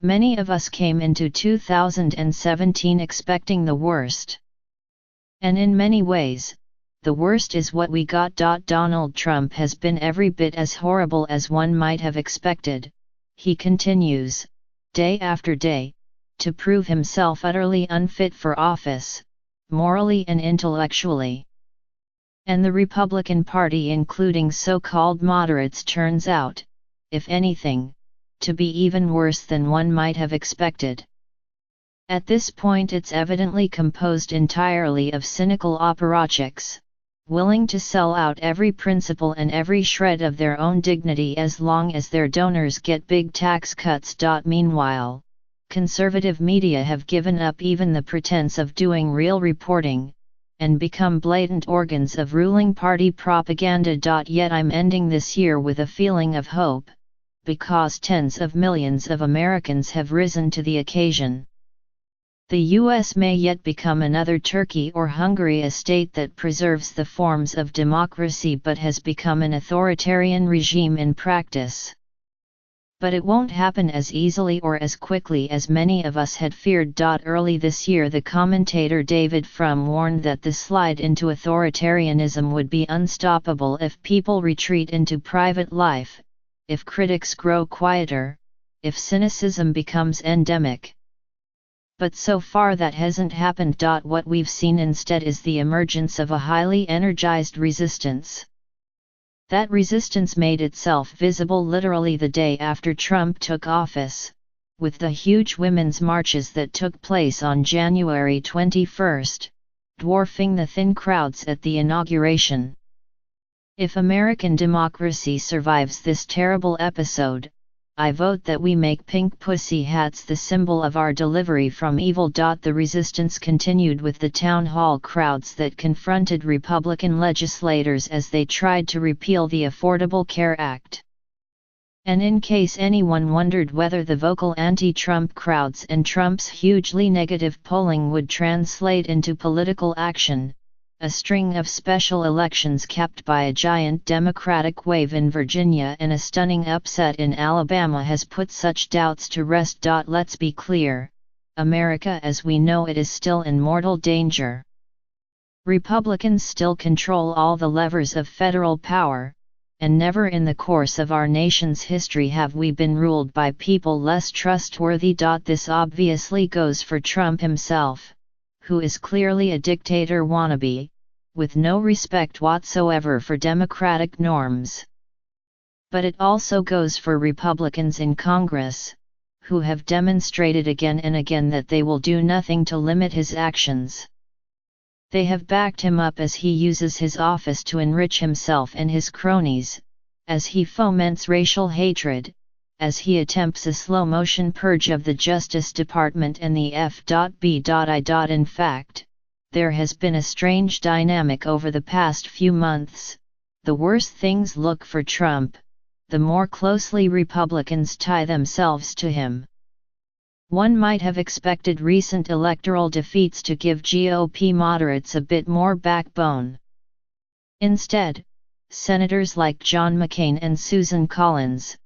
Many of us came into 2017 expecting the worst. And in many ways, the worst is what we got. Donald Trump has been every bit as horrible as one might have expected, he continues, day after day, to prove himself utterly unfit for office, morally and intellectually. And the Republican Party, including so-called moderates, turns out, if anything, to be even worse than one might have expected. At this point it's evidently composed entirely of cynical apparatchiks, willing to sell out every principle and every shred of their own dignity as long as their donors get big tax cuts. Meanwhile, conservative media have given up even the pretense of doing real reporting, and become blatant organs of ruling party propaganda. Yet I'm ending this year with a feeling of hope, because tens of millions of Americans have risen to the occasion. The U.S. may yet become another Turkey or Hungary, a state that preserves the forms of democracy but has become an authoritarian regime in practice. But it won't happen as easily or as quickly as many of us had feared. Early this year, the commentator David Frum warned that the slide into authoritarianism would be unstoppable if people retreat into private life, if critics grow quieter, if cynicism becomes endemic. But so far that hasn't happened. What we've seen instead is the emergence of a highly energized resistance. That resistance made itself visible literally the day after Trump took office, with the huge women's marches that took place on January 21, dwarfing the thin crowds at the inauguration. If American democracy survives this terrible episode, I vote that we make pink pussy hats the symbol of our delivery from evil. The resistance continued with the town hall crowds that confronted Republican legislators as they tried to repeal the Affordable Care Act. And in case anyone wondered whether the vocal anti-Trump crowds and Trump's hugely negative polling would translate into political action, a string of special elections capped by a giant Democratic wave in Virginia and a stunning upset in Alabama has put such doubts to rest. Let's be clear, America as we know it is still in mortal danger. Republicans still control all the levers of federal power, and never in the course of our nation's history have we been ruled by people less trustworthy. This obviously goes for Trump himself, who is clearly a dictator wannabe, with no respect whatsoever for democratic norms. But it also goes for Republicans in Congress, who have demonstrated again and again that they will do nothing to limit his actions. They have backed him up as he uses his office to enrich himself and his cronies, as he foments racial hatred, as he attempts a slow-motion purge of the Justice Department and the FBI. In fact, there has been a strange dynamic over the past few months. The worse things look for Trump, the more closely Republicans tie themselves to him. One might have expected recent electoral defeats to give GOP moderates a bit more backbone. Instead, senators like John McCain and Susan Collins,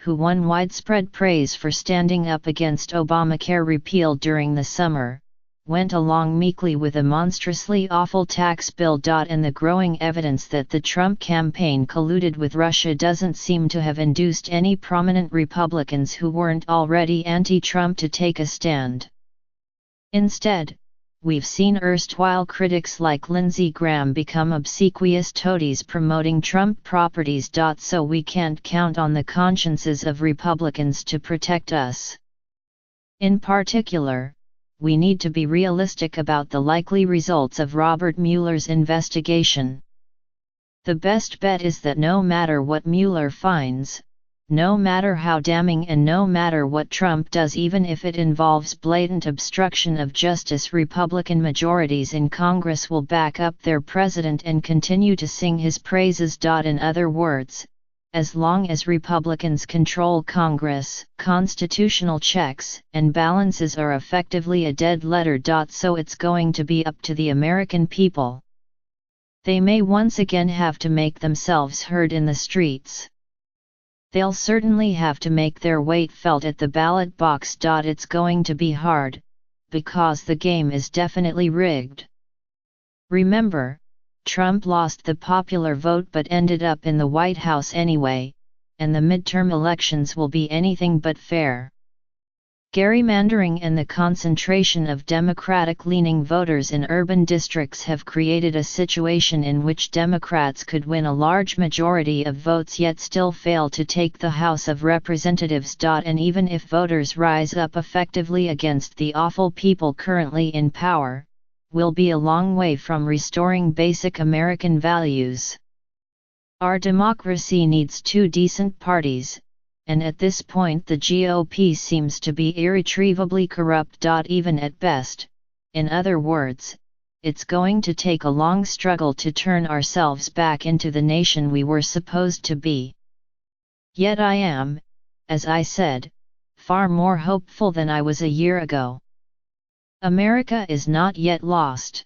who won widespread praise for standing up against Obamacare repeal during the summer, went along meekly with a monstrously awful tax bill. And the growing evidence that the Trump campaign colluded with Russia doesn't seem to have induced any prominent Republicans who weren't already anti-Trump to take a stand. Instead, we've seen erstwhile critics like Lindsey Graham become obsequious toadies promoting Trump properties. So we can't count on the consciences of Republicans to protect us. In particular, we need to be realistic about the likely results of Robert Mueller's investigation. The best bet is that no matter what Mueller finds, no matter how damning and no matter what Trump does, even if it involves blatant obstruction of justice, Republican majorities in Congress will back up their president and continue to sing his praises. In other words, as long as Republicans control Congress, constitutional checks and balances are effectively a dead letter. So it's going to be up to the American people. They may once again have to make themselves heard in the streets. They'll certainly have to make their weight felt at the ballot box. It's going to be hard, because the game is definitely rigged. Remember, Trump lost the popular vote but ended up in the White House anyway, and the midterm elections will be anything but fair. Gerrymandering and the concentration of Democratic-leaning voters in urban districts have created a situation in which Democrats could win a large majority of votes yet still fail to take the House of Representatives. And even if voters rise up effectively against the awful people currently in power, we'll be a long way from restoring basic American values. Our democracy needs two decent parties, and at this point the GOP seems to be irretrievably corrupt. Even at best, in other words, it's going to take a long struggle to turn ourselves back into the nation we were supposed to be. Yet I am, as I said, far more hopeful than I was a year ago. America is not yet lost.